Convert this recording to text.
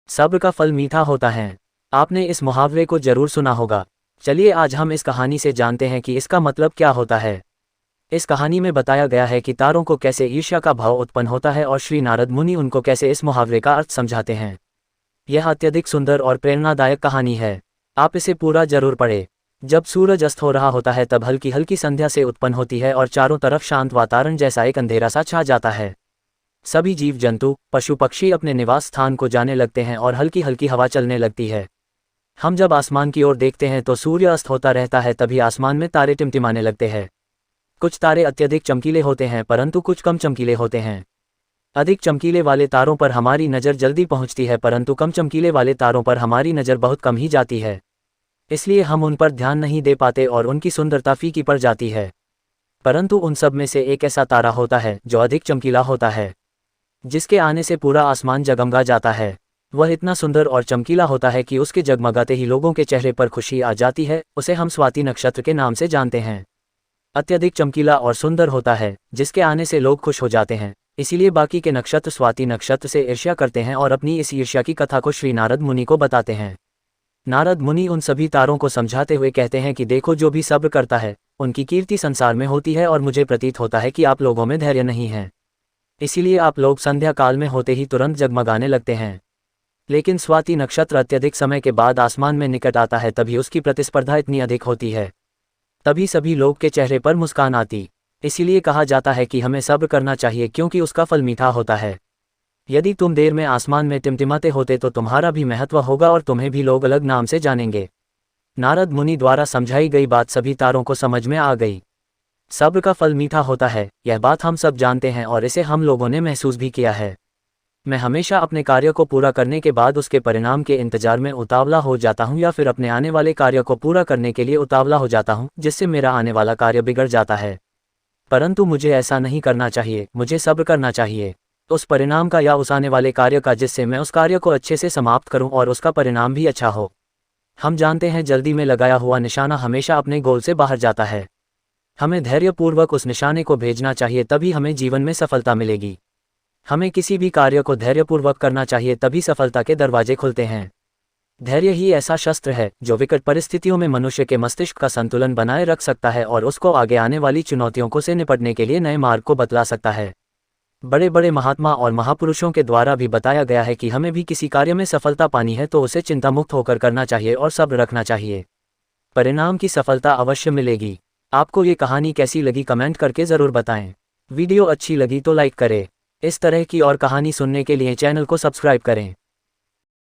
सब्र का फल मीठा होता है। आपने इस मुहावरे को जरूर सुना होगा। चलिए आज हम इस कहानी से जानते हैं कि इसका मतलब क्या होता है। इस कहानी में बताया गया है कि तारों को कैसे ईर्ष्या का भाव उत्पन्न होता है और श्री नारद मुनि उनको कैसे इस मुहावरे का अर्थ समझाते हैं। यह अत्यधिक सुंदर और प्रेरणादायक कहानी है। आप इसे पूरा जरूर पढ़ें। जब सूरज अस्त हो रहा होता है तब हल्की हल्की संध्या से उत्पन्न होती है और चारों तरफ शांत वातावरण जैसा एक अंधेरा सा छा जाता है। सभी जीव जंतु पशु पक्षी अपने निवास स्थान को जाने लगते हैं और हल्की हल्की हवा चलने लगती है। हम जब आसमान की ओर देखते हैं तो सूर्य अस्त होता रहता है, तभी आसमान में तारे टिमटिमाने लगते हैं। कुछ तारे अत्यधिक चमकीले होते हैं परंतु कुछ कम चमकीले होते हैं। अधिक चमकीले वाले तारों पर हमारी नज़र जल्दी पहुंचती है परंतु कम चमकीले वाले तारों पर हमारी नज़र बहुत कम ही जाती है। इसलिए हम उन पर ध्यान नहीं दे पाते और उनकी सुंदरता फीकी पड़ जाती है। परंतु उन सब में से एक ऐसा तारा होता है जो अधिक चमकीला होता है, जिसके आने से पूरा आसमान जगमगा जाता है। वह इतना सुंदर और चमकीला होता है कि उसके जगमगाते ही लोगों के चेहरे पर खुशी आ जाती है। उसे हम स्वाति नक्षत्र के नाम से जानते हैं। अत्यधिक चमकीला और सुंदर होता है, जिसके आने से लोग खुश हो जाते हैं। इसीलिए बाकी के नक्षत्र स्वाति नक्षत्र से ईर्ष्या करते हैं और अपनी इस ईर्ष्या की कथा को श्री नारद मुनि को बताते हैं। नारद मुनि उन सभी तारों को समझाते हुए कहते हैं कि देखो, जो भी सब्र करता है उनकी कीर्ति संसार में होती है और मुझे प्रतीत होता है कि आप लोगों में धैर्य नहीं है। इसीलिए आप लोग संध्या काल में होते ही तुरंत जगमगाने लगते हैं। लेकिन स्वाति नक्षत्र अत्यधिक समय के बाद आसमान में निकट आता है, तभी उसकी प्रतिस्पर्धा इतनी अधिक होती है, तभी सभी लोग के चेहरे पर मुस्कान आती। इसीलिए कहा जाता है कि हमें सब्र करना चाहिए क्योंकि उसका फल मीठा होता है। यदि तुम देर में आसमान में टिमटिमाते होते तो तुम्हारा भी महत्व होगा और तुम्हें भी लोग अलग नाम से जानेंगे। नारद मुनि द्वारा समझाई गई बात सभी तारों को समझ में आ गई। सब्र का फल मीठा होता है, यह बात हम सब जानते हैं और इसे हम लोगों ने महसूस भी किया है। मैं हमेशा अपने कार्य को पूरा करने के बाद उसके परिणाम के इंतजार में उतावला हो जाता हूँ या फिर अपने आने वाले कार्य को पूरा करने के लिए उतावला हो जाता हूँ, जिससे मेरा आने वाला कार्य बिगड़ जाता है। परंतु मुझे ऐसा नहीं करना चाहिए। मुझे सब्र करना चाहिए उस परिणाम का या उस आने वाले कार्य का, जिससे मैं उस कार्य को अच्छे से समाप्त करूं और उसका परिणाम भी अच्छा हो। हम जानते हैं जल्दी में लगाया हुआ निशाना हमेशा अपने गोल से बाहर जाता है। हमें धैर्यपूर्वक उस निशाने को भेजना चाहिए, तभी हमें जीवन में सफलता मिलेगी। हमें किसी भी कार्य को धैर्यपूर्वक करना चाहिए, तभी सफलता के दरवाजे खुलते हैं। धैर्य ही ऐसा शस्त्र है जो विकट परिस्थितियों में मनुष्य के मस्तिष्क का संतुलन बनाए रख सकता है और उसको आगे आने वाली चुनौतियों को से निपटने के लिए नए मार्ग को बतला सकता है। बड़े बड़े महात्मा और महापुरुषों के द्वारा भी बताया गया है कि हमें भी किसी कार्य में सफलता पानी है तो उसे चिंता मुक्त होकर करना चाहिए और सब्र रखना चाहिए। परिणाम की सफलता अवश्य मिलेगी। आपको ये कहानी कैसी लगी कमेंट करके ज़रूर बताएं। वीडियो अच्छी लगी तो लाइक करें। इस तरह की और कहानी सुनने के लिए चैनल को सब्सक्राइब करें।